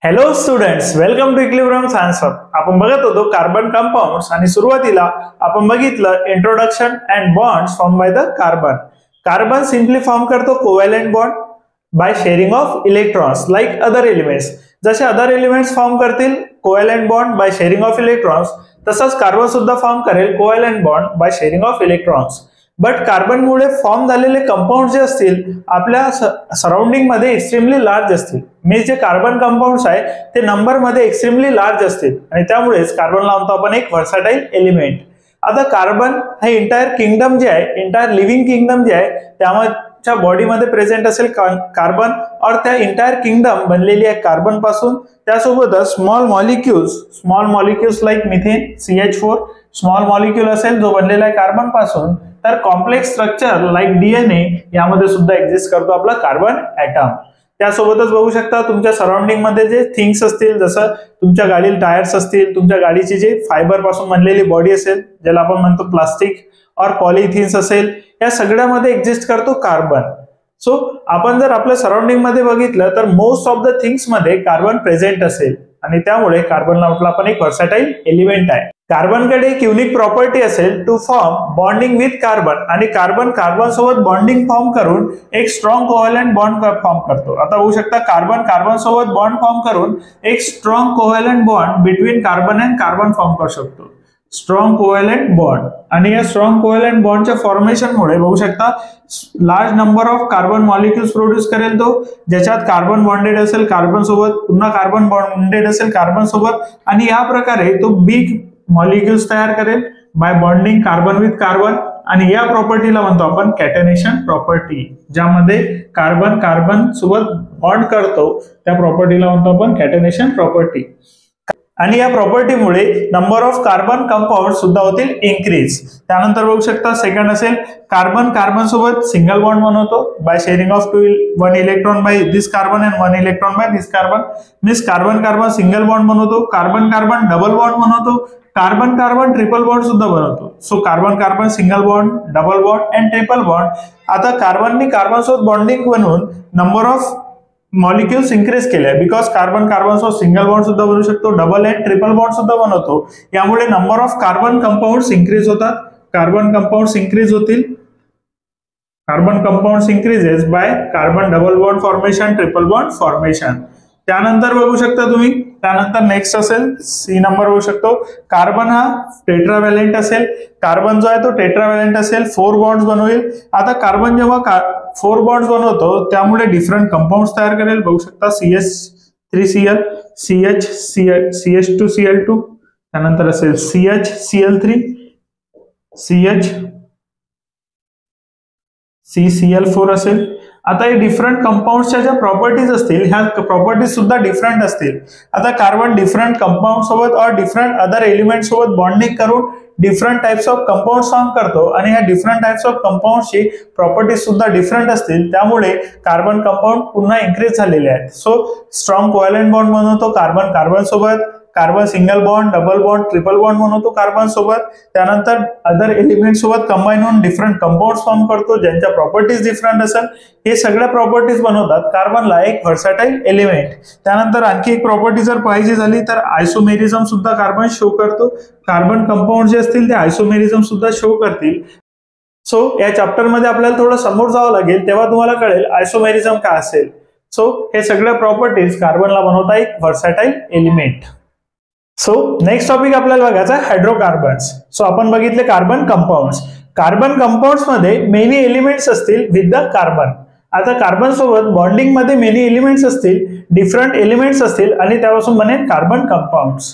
Hello students, welcome to equilibrium science hub. आपण बघत होतो कार्बन कंपाऊंड्स आणि सुरुवातीला आपण बघितलं introduction and bonds form by the carbon. Carbon simply form करतो covalent bond by sharing of electrons like other elements. जसे other elements form करतील covalent bond by sharing of electrons, तसंच कार्बन सुद्धा form करेल covalent bond by sharing of electrons. But कार्बनमुळे form झालेले compound जे असतील आपल्या सराउंडिंग मध्ये एक्स्ट्रीमली लार्ज असतील. मी जे कार्बन कंपाऊंड्स आहे ते नंबर मध्ये एक्स्ट्रीमली लार्ज असतील आणि त्यामुळेच कार्बनला म्हणतो आपण एक व्हर्सटाईल एलिमेंट. आता कार्बन हे इंटायर किंगडम जे आहे, इंटायर लिव्हिंग किंगडम जे आहे त्याच्या बॉडीमध्ये प्रेझेंट असेल कार्बन, और त्या इंटायर किंगडम बनलेली आहे कार्बन पासून. त्यासोबतच small molecules like methane CH4 small molecule असेल जो बनलेला आहे कार्बन पासून. तर कॉम्प्लेक्स स्ट्रक्चर लाईक DNA यामध्ये सुद्धा एक्झिस्ट करतो आपला कार्बन ऍटम. त्यासोबतच बघू शकता तुमच्या सराउंडिंग मध्ये जे थिंग्स असतील, जसं तुमच्या गाडीला टायर्स असतील, तुमच्या गाडीची जे फायबर पासून बनलेली बॉडी असेल ज्याला आपण म्हणतो प्लास्टिक और पॉलिथिन्स असेल, या सगळ्यामध्ये एक्झिस्ट करतो कार्बन. सो आपण जर आपल्या सराउंडिंग मध्ये बघितलं तर मोस्ट ऑफ द थिंग्स मध्ये कार्बन प्रेझेंट असेल आणि त्यामुळे कार्बनला म्हटलं आपण एक व्हर्सटाईल एलिमेंट आहे. कार्बनकडे एक युनिक प्रॉपर्टी असेल to form bonding with carbon, आणि कार्बन सोबत बॉन्डिंग फॉर्म करून एक स्ट्रॉंग कोव्हॅलेंट बॉन्ड फॉर्म करतो. आता होऊ शकता कार्बन सोबत बॉन्ड फॉर्म करून एक strong covalent bond between carbon and carbon form करू शकतो, स्ट्रॉंग कोव्हॅलेंट बॉन्ड. आणि या स्ट्रॉंग कोव्हॅलेंट बॉन्डच्या फॉर्मेशनमुळे बघू शकता large number of carbon molecules produce करेल तो, ज्याच्यात कार्बन बॉन्डेड असेल कार्बन सोबत, पुन्हा कार्बन बॉन्डेड असेल कार्बन सोबत, आणि या प्रकारे तो बिग मॉलिक्युल्स तयार करेल by bonding carbon with carbon. आणि या प्रॉपर्टीला म्हणतो आपण कॅटेनेशन प्रॉपर्टी, ज्यामध्ये कार्बन सोबत बॉन्ड करतो त्या प्रॉपर्टीला म्हणतो आपण कॅटेनेशन प्रॉपर्टी. आणि या प्रॉपर्टीमुळे नंबर ऑफ कार्बन कंपाऊंड सुद्धा होतील इन्क्रीज. त्यानंतर बघू शकता सेकंड असेल कार्बन सोबत सिंगल बॉन्ड बनवतो by sharing of 1 electron by this carbon and 1 electron by this carbon. Means carbon single bond बनवतो, कार्बन डबल बॉन्ड बनवतो, कार्बन ट्रिपल बॉन्ड सुद्धा बनवतो. So carbon single bond, double bond and triple bond. आता carbon सोबत bonding बनवून number of molecules increase केले, because carbon सोबत single bond सुद्धा बनवू शकतो, डबल अँड ट्रिपल बॉन्ड सुद्धा बनवतो. यामुळे number of carbon compounds increase होतात, कार्बन कंपाऊंड्स इन्क्रीज होतील, carbon compounds increases by carbon double bond formation, triple bond formation. त्यानंतर बघू शकता तुम्ही, त्यानंतर नेक्स्ट असेल C नंबर बघू शकतो. कार्बन हा टेट्राव्हॅलेंट असेल, कार्बन जो आहे तो टेट्राव्हॅलेंट असेल, 4 बॉन्ड्स बनवेल. आता कार्बन जेव्हा 4 बॉन्ड्स बनवतो त्यामुळे डिफरंट कंपाऊंड्स तयार करेल. बघू शकता CH3Cl, CH2Cl2, त्यानंतर असेल CHCl3, CCl4 असेल. आता हे डिफरंट कंपाऊंड्सच्या ज्या प्रॉपर्टीज असतील ह्या प्रॉपर्टीज सुद्धा डिफरंट असतील. आता कार्बन डिफरंट कंपाऊंड सोबत और डिफरंट अदर एलिमेंट सोबत बॉन्डिंग करून different types of compound form करतो, आणि ह्या डिफरंट टाइप्स ऑफ कंपाऊंडची प्रॉपर्टीज सुद्धा डिफरंट असतील. त्यामुळे कार्बन कंपाऊंड पुन्हा इन्क्रीज झालेले आहेत. सो स्ट्रॉंग कोव्हॅलेंट बॉन्ड बनवतो कार्बन सोबत, carbon single bond, double bond, triple bond बनवतो कार्बन सोबत. त्यानंतर अदर एलिमेंट सोबत कंबाईन होऊन डिफरंट कंपाऊंड फॉर्म करतो ज्यांच्या प्रॉपर्टीज डिफरंट असेल. हे सगळ्या प्रॉपर्टीज बनवतात कार्बनला एक व्हर्सटाईल एलिमेंट. त्यानंतर आणखी एक प्रॉपर्टी जर पाहिजे झाली तर आयसोमेरिझम सुद्धा कार्बन शो करतो. कार्बन कंपाऊंड जे असतील ते आयसोमेरिझम सुद्धा शो करतील. सो या चॅप्टर मध्ये आपल्याला थोडं समोर जावं लागेल, तेव्हा तुम्हाला कळेल आयसोमेरिझम काय असेल. सो हे सगळ्या प्रॉपर्टीज कार्बनला बनवता एक versatile element. So next topic आपल्याला बघायचा हायड्रोकार्बन्स. सो आपण बघितले कार्बन कंपाऊंड्स मध्ये मेनी एलिमेंट्स असतील विथ द कार्बन. आता कार्बन सोबत बॉन्डिंग मध्ये मेनी एलिमेंट्स असतील, डिफरंट एलिमेंट्स असतील, आणि त्यापासून बनेल कार्बन कंपाऊंड्स.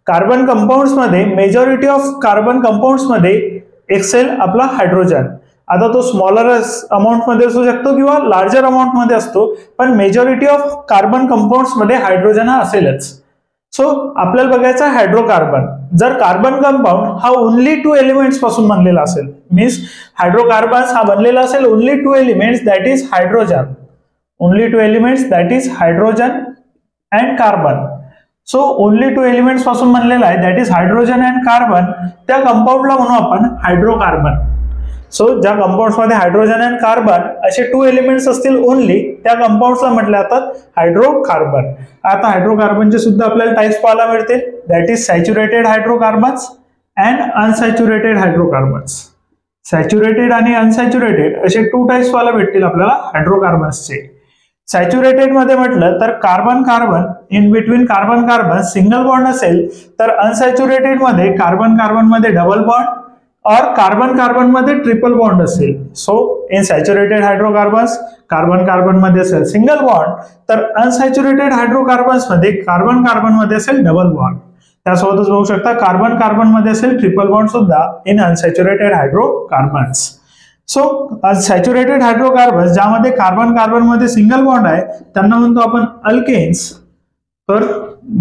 कार्बन कंपाऊंड्स मध्ये मेजॉरिटी ऑफ कार्बन कंपाऊंड्स मध्ये एक्सेल आपला हायड्रोजन. आता तो स्मॉलर अमाऊंट मध्ये असू शकतो किंवा लार्जर अमाऊंट मध्ये असतो, पण मेजॉरिटी ऑफ कार्बन कंपाऊंड्स मध्ये हायड्रोजन हा असेलच. सो आपल्याला बघायचा हायड्रोकार्बन. जर कार्बन कंपाऊंड हा ओनली 2 एलिमेंट्स पासून बनलेला असेल, मीन्स हायड्रोकार्बन्स हा बनलेला असेल only 2 elements, that is hydrogen, only 2 elements that is hydrogen and carbon. So only 2 elements पासून बनलेला आहे that is hydrogen and carbon, त्या कंपाऊंडला म्हणू आपण हायड्रोकार्बन. सो ज्या कंपाऊंड्स मध्ये हायड्रोजन अँड कार्बन असे 2 एलिमेंट्स असतील ओनली, त्या कंपाऊंड्सला म्हटले जातात हायड्रोकार्बन. आता हायड्रोकार्बनचे सुद्धा आपल्याला टाइप्स पाहायला मिळतील. That is saturated hydrocarbons and unsaturated hydrocarbons. Saturated आणि अनसॅच्युरेटेड असे 2 टाइप्स पाहायला भेटतील आपल्याला हायड्रोकार्बन्सचे. सॅच्युरेटेड मध्ये म्हटलं तर carbon carbon in between carbon carbon single bond असेल, तर अनसॅच्युरेटेड मध्ये कार्बन कार्बन मध्ये डबल बॉन्ड और कार्बन कार्बन मध्ये ट्रिपल बॉन्ड असेल. So in saturated hydrocarbons carbon carbon मध्ये असेल सिंगल बॉन्ड, तर अनसॅच्युरेटेड हायड्रोकार्बन्स मध्ये कार्बन कार्बन मध्ये असेल डबल बॉन्ड. त्यासोबतच बघू शकता कार्बन कार्बन मध्ये असेल ट्रिपल बॉन्ड सुद्धा in unsaturated hydrocarbons. So saturated hydrocarbons ज्यामध्ये कार्बन कार्बन मध्ये सिंगल बॉन्ड आहे त्यांना म्हणतो आपण अल्केन्स. तर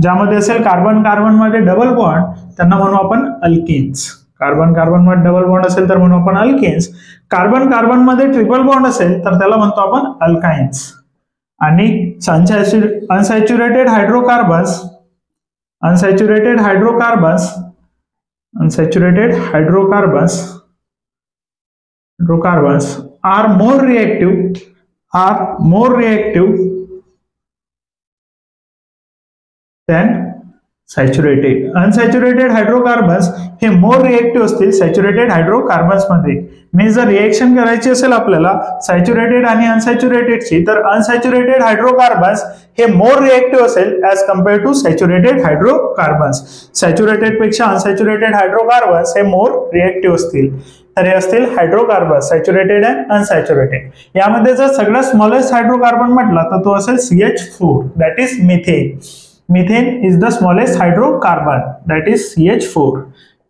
ज्यामध्ये असेल कार्बन कार्बन मध्ये डबल बॉन्ड त्यांना म्हणू आपण अल्केन्स. कार्बन कार्बन मध्ये डबल बॉन्ड असेल तर म्हणू आपण अल्केन्स. कार्बन कार्बन मध्ये ट्रिपल बॉन्ड असेल तर त्याला म्हणतो आपण अल्काइन्स. आणि unsaturated hydrocarbons are more reactive than saturated. Unsaturated hydrocarbons हे मोर रिएक्टिव्ह असतील सॅच्युरेटेड हायड्रोकार्बन्स मध्ये. मीन्स जर रिएक्शन करायची असेल आपल्याला सॅच्युरेटेड आणि अनसॅच्युरेटेडची, तर अनसॅच्युरेटेड हायड्रोकार्बन्स हे मोर रिएक्टिव्ह असेल as compared to saturated hydrocarbons. Saturated पेक्षा अनसॅच्युरेटेड हायड्रोकार्बन्स हे मोर रिएक्टिव्ह असतील. तर हे असतील हायड्रोकार्बन्स सॅच्युरेटेड अँड अनसॅच्युरेटेड. यामध्ये जर सगळ्यात स्मॉलेस्ट हायड्रोकार्बन म्हटला तर तो असेल CH4, that is methane. Methane is the smallest hydrocarbon, that is CH4.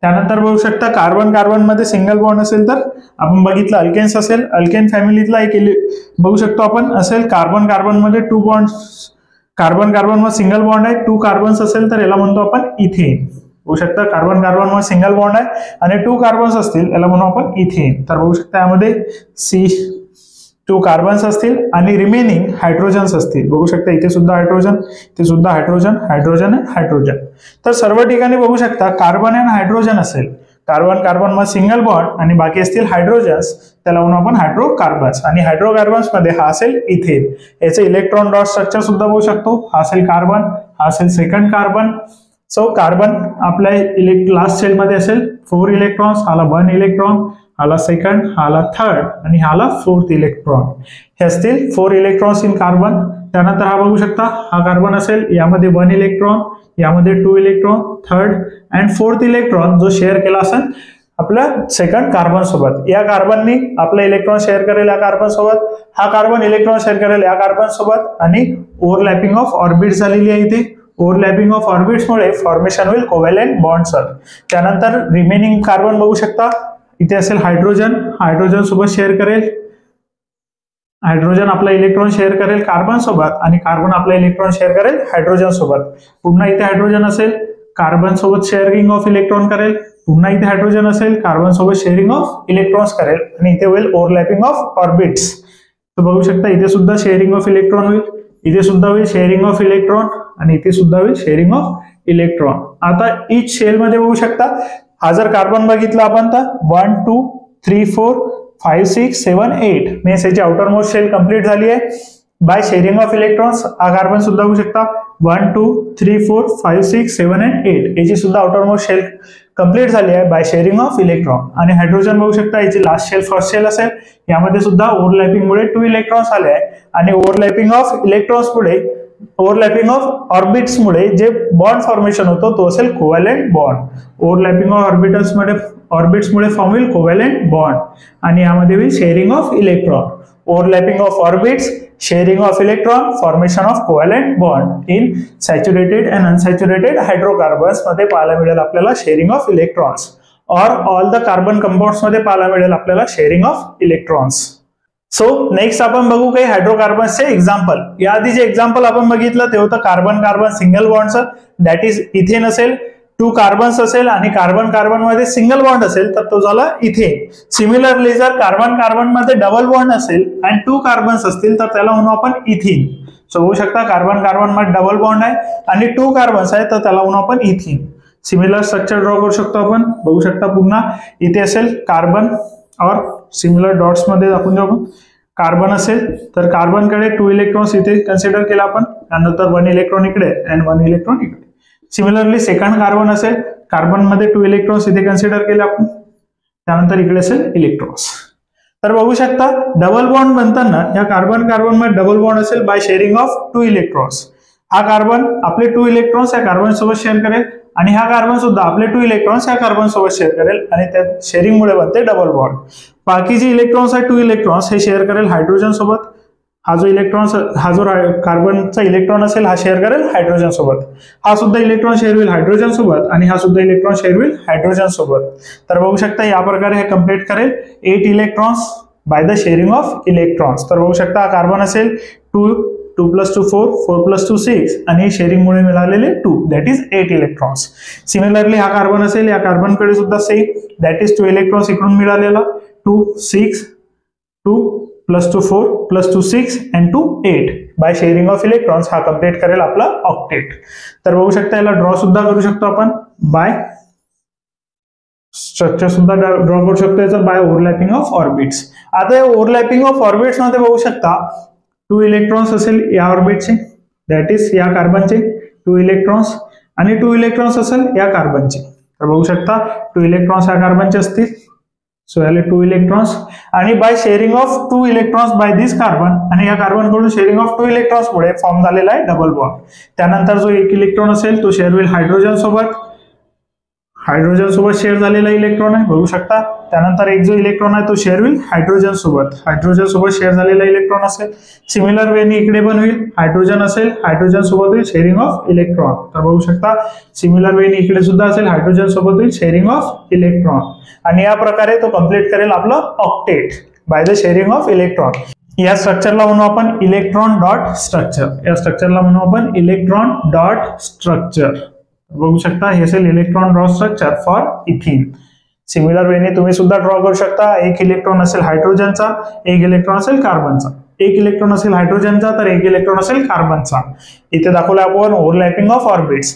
त्यानंतर बघू शकता कार्बन कार्बन मध्ये सिंगल बॉन्ड असेल तर आपण बघितलं अल्केन्स असेल. अल्केन फॅमिलीतला एक बघू शकतो आपण असेल कार्बन कार्बन मध्ये 2 बॉन्ड. कार्बन कार्बन मध्ये सिंगल बॉन्ड आहे 2 कार्बन्स असेल तर याला म्हणतो आपण इथेन. बघू शकता कार्बन कार्बन मध्ये सिंगल बॉन्ड आहे आणि 2 कार्बन्स असतील याला म्हणू आपण इथेन. तर बघू शकता यामध्ये C2 कार्बन्स असतील आणि रिमेनिंग हायड्रोजन्स असतील. बघू शकता इथे सुद्धा हायड्रोजन, इथे सुद्धा हायड्रोजन, हायड्रोजन आणि हायड्रोजन. तर सर्व ठिकाणी बघू शकता कार्बन आणि हायड्रोजन असेल. कार्बन कार्बन मध्ये सिंगल बॉन्ड आणि बाकी असतील हायड्रोजन्स, त्याला म्हणू आपण हायड्रोकार्बन्स. आणि हायड्रोकार्बन्स मध्ये हा असेल इथेन. याचे इलेक्ट्रॉन डॉट स्ट्रक्चर सुद्धा बघू शकतो. हा असेल कार्बन, हा असेल सेकंड कार्बन. सो कार्बन आपल्या लास्ट शेल मध्ये असेल 4 इलेक्ट्रॉन्स, हाला 1 इलेक्ट्रॉन, हाला सेकंड, हाला थर्ड आणि हाला 4th इलेक्ट्रॉन. हे असतील 4 इलेक्ट्रॉन्स इन कार्बन. त्यानंतर हा बघू शकता हा कार्बन असेल, यामध्ये 1 इलेक्ट्रॉन, यामध्ये 2 electron, third and 4th electron जो शेअर केला असेल आपल्या सेकंड कार्बन सोबत. या कार्बननी आपला इलेक्ट्रॉन शेअर करेल या कार्बन सोबत, हा कार्बन इलेक्ट्रॉन शेअर करेल या कार्बन सोबत आणि ओव्हरलॅपिंग ऑफ ऑर्बिट्स झालेली आहे इथे. ओव्हरलॅपिंग ऑफ ऑर्बिट्स मुळे फॉर्मेशन होईल कोव्हॅलेंट बॉन्ड्स. त्यानंतर रिमेनिंग कार्बन बघू शकता इथे असेल हायड्रोजन, हायड्रोजन सोबत शेअर करेल, हायड्रोजन आपला इलेक्ट्रॉन शेअर करेल कार्बन सोबत आणि कार्बन आपला इलेक्ट्रॉन शेअर करेल हायड्रोजन सोबत. पुन्हा इथे हायड्रोजन असेल, कार्बन सोबत शेअरिंग ऑफ इलेक्ट्रॉन करेल, पुन्हा इथे हायड्रोजन असेल, कार्बन सोबत शेअरिंग ऑफ इलेक्ट्रॉन्स करेल आणि इथे होईल ओव्हरलॅपिंग ऑफ ऑर्बिट्स. तर बघू शकता इथे सुद्धा शेअरिंग ऑफ इलेक्ट्रॉन होईल, इथे सुद्धा होईल शेअरिंग ऑफ इलेक्ट्रॉन आणि इथे सुद्धा होईल शेअरिंग ऑफ इलेक्ट्रॉन. आता इच शेल मध्ये बघू शकता हा जर कार्बन बघितला आपण तर 1 2 3 4 5 6 7 8 मीन्स याची आउटर मोस्ट शेल कंप्लीट झाली आहे बाय शेअरिंग ऑफ इलेक्ट्रॉन्स. हा कार्बन सुद्धा बघू शकता 1 2 3 4 5 6 7 and 8 याची सुद्धा आउटर मोस्ट शेल कंप्लीट झाली आहे बाय शेअरिंग ऑफ इलेक्ट्रॉन. आणि हायड्रोजन बघू शकता याची लास्ट शेल फर्स्ट शेल असेल, यामध्ये सुद्धा ओव्हरलॅपिंग मुळे 2 इलेक्ट्रॉन्स आले आहे आणि ओव्हरलॅपिंग ऑफ इलेक्ट्रॉन्स मुळे ओव्हरलॅपिंग ऑफ ऑर्बिट्स मुळे जे बॉन्ड फॉर्मेशन होतो तो असेल covalent bond. Overlapping of orbits मुळे फॉर्म होईल कोव्हॅलेंट बॉन्ड आणि यामध्ये होईल sharing of electron. Overlapping of orbits, sharing of electron, formation of covalent bond in saturated and unsaturated hydrocarbons मध्ये पाहायला मिळेल आपल्याला शेअरिंग ऑफ इलेक्ट्रॉन्स. और ऑल द कार्बन कंपाउंड्स मध्ये पाहायला मिळेल आपल्याला sharing of electrons. So next आपण बघू काही हायड्रोकार्बन्सचे एक्झाम्पल. याआधी जे एक्झाम्पल आपण बघितलं ते होतं कार्बन कार्बन सिंगल बॉन्डचं, दॅट इज इथेन असेल, 2 कार्बन्स असेल आणि कार्बन कार्बन मध्ये सिंगल बॉन्ड असेल तर तो झाला इथेन. सिमिलरली जर कार्बन कार्बन मध्ये डबल बॉन्ड असेल आणि 2 कार्बन्स असतील तर त्याला म्हणू आपण इथीन. सो बघू शकता कार्बन कार्बन मध्ये डबल बॉन्ड आहे आणि 2 कार्बन्स आहे तर त्याला म्हणू आपण इथीन. सिमिलर स्ट्रक्चर ड्रॉ करू शकतो आपण. बघू शकता पुन्हा इथे असेल कार्बन और सिमिलर डॉट्स मध्ये दाखवून देऊ आपण. कार्बन असेल तर कार्बनकडे 2 इलेक्ट्रॉन्स इथे कन्सिडर केला आपण, त्यानंतर 1 इलेक्ट्रॉन इकडे अँड 1 इलेक्ट्रॉन इकडे. सिमिलरली सेकंड कार्बन असेल, कार्बन मध्ये 2 इलेक्ट्रॉन्स इथे कन्सिडर केले आपण, त्यानंतर इकडे असेल इलेक्ट्रॉन्स. तर बघू शकता डबल बॉन्ड बनताना या कार्बन कार्बन मध्ये डबल बॉन्ड असेल बाय शेअरिंग ऑफ 2 इलेक्ट्रॉन्स. हा कार्बन आपले 2 इलेक्ट्रॉन्स या कार्बन सोबत शेअर करेल आणि हा कार्बन सुद्धा आपले 2 इलेक्ट्रॉन्स या कार्बन सोबत शेअर करेल आणि त्या शेअरिंग मुळे बनते डबल बॉन्ड. बाकी जे इलेक्ट्रॉन्स आहे 2 इलेक्ट्रॉन्स हे शेअर करेल हायड्रोजन सोबत. हा जो कार्बनचा इलेक्ट्रॉन असेल हा शेअर करेल हायड्रोजन सोबत. हा सुद्धा इलेक्ट्रॉन शेअर होईल हायड्रोजन सोबत आणि हा सुद्धा इलेक्ट्रॉन शेअर होईल हायड्रोजन सोबत. तर बघू शकता या प्रकारे हे कंप्लीट करेल 8 electrons by the shearing of electrons. तर बघू शकता कार्बन असेल 2 + 2 4 4 + 2 6 आणि शेअरिंग मुळे मिळालेले 2 दॅट इज 8 इलेक्ट्रॉन्स. सिमिलरली हा कार्बन असेल, या कार्बनकडे सुद्धा सेम दॅट इज 2 इलेक्ट्रॉन्स इकडून मिळालेला 2 6 2 + 2 4 + 2 6 and 2 8 by sharing of electrons हा कंप्लीट करेल आपला ऑक्टेट. तर बघू शकता याला ड्रॉ सुद्धा करू शकतो आपण बाय स्ट्रक्चर सुद्धा ड्रॉ करू शकतो याचा बाय ओव्हरलॅपिंग ऑफ ऑर्बिट्स. आता या ओव्हरलॅपिंग ऑफ ऑर्बिट्स मध्ये बघू शकता 2 इलेक्ट्रॉन्स असेल या ऑर्बिटचे दॅट इज या कार्बनचे 2 इलेक्ट्रॉन्स आणि 2 इलेक्ट्रॉन्स असेल या कार्बनचे. तर बघू शकता 2 इलेक्ट्रॉन्स या कार्बनचे असतील, सो याले 2 इलेक्ट्रॉन्स आणि by sharing of 2 electrons by this carbon आणि या कार्बन कडून शेअरिंग ऑफ 2 इलेक्ट्रॉन्स मुळे फॉर्म झालेला आहे डबल बॉन्ड. त्यानंतर जो 1 इलेक्ट्रॉन असेल तो शेअर होईल हायड्रोजन सोबत, हायड्रोजन सोबत शेअर झालेला इलेक्ट्रॉन आहे बघू शकता. त्यानंतर एक जो इलेक्ट्रॉन आहे तो शेअर होईल हायड्रोजन सोबत, हायड्रोजन सोबत शेअर झालेला इलेक्ट्रॉन असेल. सिमिलर वेने इकडे पण होईल, हायड्रोजन असेल हायड्रोजन सोबत होईल शेअरिंग ऑफ इलेक्ट्रॉन. तर बघू शकता सिमिलर वेने इकडे सुद्धा असेल हायड्रोजन सोबत होईल शेअरिंग ऑफ इलेक्ट्रॉन आणि या प्रकारे तो कंप्लीट करेल आपलं octet by the shearing of electron. या स्ट्रक्चरला म्हणू आपण इलेक्ट्रॉन डॉट स्ट्रक्चर. या स्ट्रक्चरला म्हणू आपण इलेक्ट्रॉन डॉट स्ट्रक्चर. बघू शकता हे असेल electron draw structure for ethene. Similar वेने तुम्ही सुद्धा ड्रॉ करू शकता. 1 इलेक्ट्रॉन असेल हायड्रोजनचा, 1 इलेक्ट्रॉन असेल कार्बनचा. 1 इलेक्ट्रॉन असेल हायड्रोजनचा तर 1 इलेक्ट्रॉन असेल कार्बनचा. इथे दाखवलं आपण ओव्हरलॅपिंग ऑफ ऑर्बिट्स.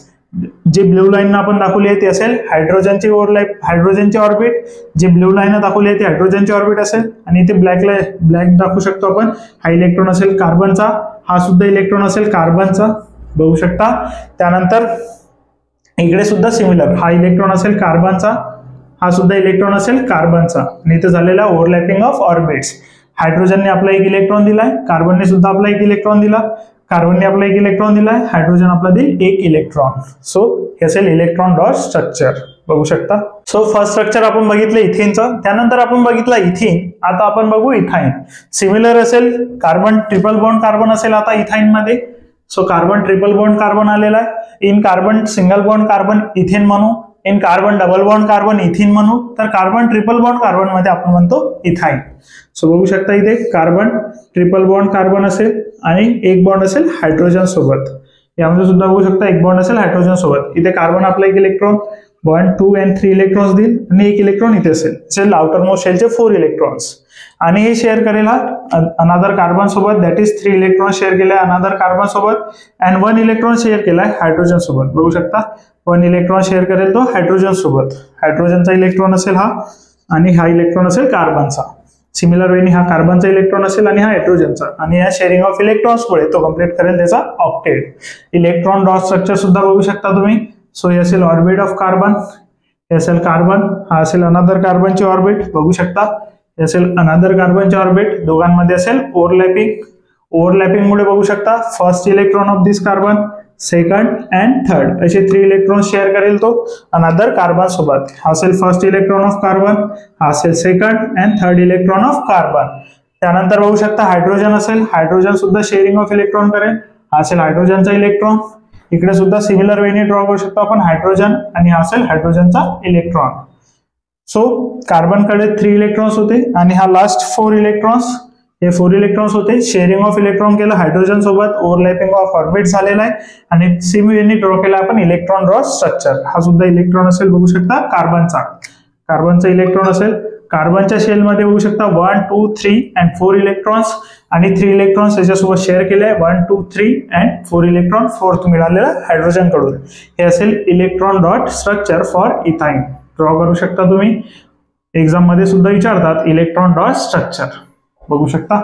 जे ब्ल्यू लाईन आपण दाखवली आहे ती असेल हायड्रोजनची हायड्रोजनची ऑर्बिट, जे ब्ल्यू लाईन दाखवली आहे ती हायड्रोजनची ऑर्बिट असेल आणि इथे ब्लॅक दाखवू शकतो आपण. हा इलेक्ट्रॉन असेल कार्बनचा, हा सुद्धा इलेक्ट्रॉन असेल कार्बनचा बघू शकता. त्यानंतर इकडे सुद्धा सिमिलर हा इलेक्ट्रॉन असेल कार्बनचा, हा सुद्धा इलेक्ट्रॉन असेल कार्बनचा आणि इथे झालेला ओव्हरलॅपिंग ऑफ ऑर्बिट्स. हायड्रोजनने आपला 1 इलेक्ट्रॉन दिलाय, कार्बनने सुद्धा आपला 1 इलेक्ट्रॉन दिला, कार्बनने आपला 1 इलेक्ट्रॉन दिलाय, हायड्रोजन आपला देईल 1 इलेक्ट्रॉन. सो हे असेल इलेक्ट्रॉन डॉट स्ट्रक्चर बघू शकता. सो फर्स्ट स्ट्रक्चर आपण बघितलं इथेनचं, त्यानंतर आपण बघितलं इथिन. आता आपण बघू इथाइन. सिमिलर असेल कार्बन ट्रिपल बॉन्ड कार्बन असेल आता इथाइन मध्ये. So carbon triple bond carbon आलेला आहे. In carbon single bond carbon ethane म्हणू, in carbon double bond carbon ethene म्हणू, तर कार्बन ट्रिपल बॉन्ड कार्बन मध्ये आपण म्हणतो इथाइन. सो बघू शकता इथे कार्बन ट्रिपल बॉन्ड कार्बन असेल आणि 1 बॉन्ड असेल हायड्रोजन सोबत. यामध्ये सुद्धा बघू शकता 1 बॉन्ड असेल हायड्रोजन सोबत. इथे कार्बन आपला 1 इलेक्ट्रॉन 1 2 and 3 इलेक्ट्रॉन्स देईल आणि 1 इलेक्ट्रॉन इथे असेल आउटर मोस्ट शेलचे 4 इलेक्ट्रॉन्स आणि हे शेअर करेल हा अनदर कार्बन सोबत दॅट इज 3 इलेक्ट्रॉन शेअर केलाय अनदर कार्बन सोबत अँड 1 इलेक्ट्रॉन शेअर केलाय हायड्रोजन सोबत. बघू शकता 1 इलेक्ट्रॉन शेअर करेल तो हायड्रोजन सोबत. हायड्रोजनचा इलेक्ट्रॉन असेल हा आणि हा इलेक्ट्रॉन असेल कार्बनचा. सिमिलर वेनी हा कार्बनचा इलेक्ट्रॉन असेल आणि हा हायड्रोजनचा आणि या शेअरिंग ऑफ इलेक्ट्रॉन्स मुळे तो कंप्लीट करेल त्याचा ऑक्टेट. इलेक्ट्रॉन डॉट स्ट्रक्चर सुद्धा बघू शकता तुम्ही. सो हे असेल ऑर्बिट ऑफ कार्बन, हे असेल कार्बन, हा असेल अनदर कार्बनची ऑर्बिट बघू शकता. हे असेल अनदर कार्बनची ऑर्बिट, दोघांमध्ये असेल ओव्हरलॅपिंग. ओव्हरलॅपिंग मुळे बघू शकता first electron of this carbon, second and third असे 3 इलेक्ट्रॉन शेअर करेल तो अनदर कार्बन सोबत. हा असेल फर्स्ट इलेक्ट्रॉन ऑफ कार्बन, हा असेल second and third electron of carbon. त्यानंतर बघू शकता हायड्रोजन असेल, हायड्रोजन सुद्धा शेअरिंग ऑफ इलेक्ट्रॉन करेल. हा असेल हायड्रोजनचा इलेक्ट्रॉन. इकडे सुद्धा सिमिलर वेने ड्रॉ करू शकतो आपण हायड्रोजन आणि हा असेल हायड्रोजनचा इलेक्ट्रॉन. सो कार्बन कडे 3 इलेक्ट्रॉन्स होते आणि हा लास्ट 4 इलेक्ट्रॉन्स, हे 4 इलेक्ट्रॉन्स होते. शेअरिंग ऑफ इलेक्ट्रॉन केलं हायड्रोजन सोबत, ओव्हरलॅपिंग ऑफ ऑर्बिट झालेला आहे आणि सिमिलरली ड्रॉ केला आपण इलेक्ट्रॉन ड्रॉ स्ट्रक्चर. हा सुद्धा इलेक्ट्रॉन असेल बघू शकता कार्बनचा, कार्बनचा इलेक्ट्रॉन असेल. कार्बनच्या शेल मध्ये बघू शकता 1 2 3 अँड 4 इलेक्ट्रॉन्स आणि 3 इलेक्ट्रॉन्स याच्यासोबत शेअर केले 1 2 3 अँड 4 इलेक्ट्रॉन 4th मिळालेला हायड्रोजन कडून. हे असेल electron dot structure for ethyne. Draw करू शकता तुम्ही. एक्झाम मध्ये सुद्धा विचारतात इलेक्ट्रॉन डॉट स्ट्रक्चर, बघू शकता.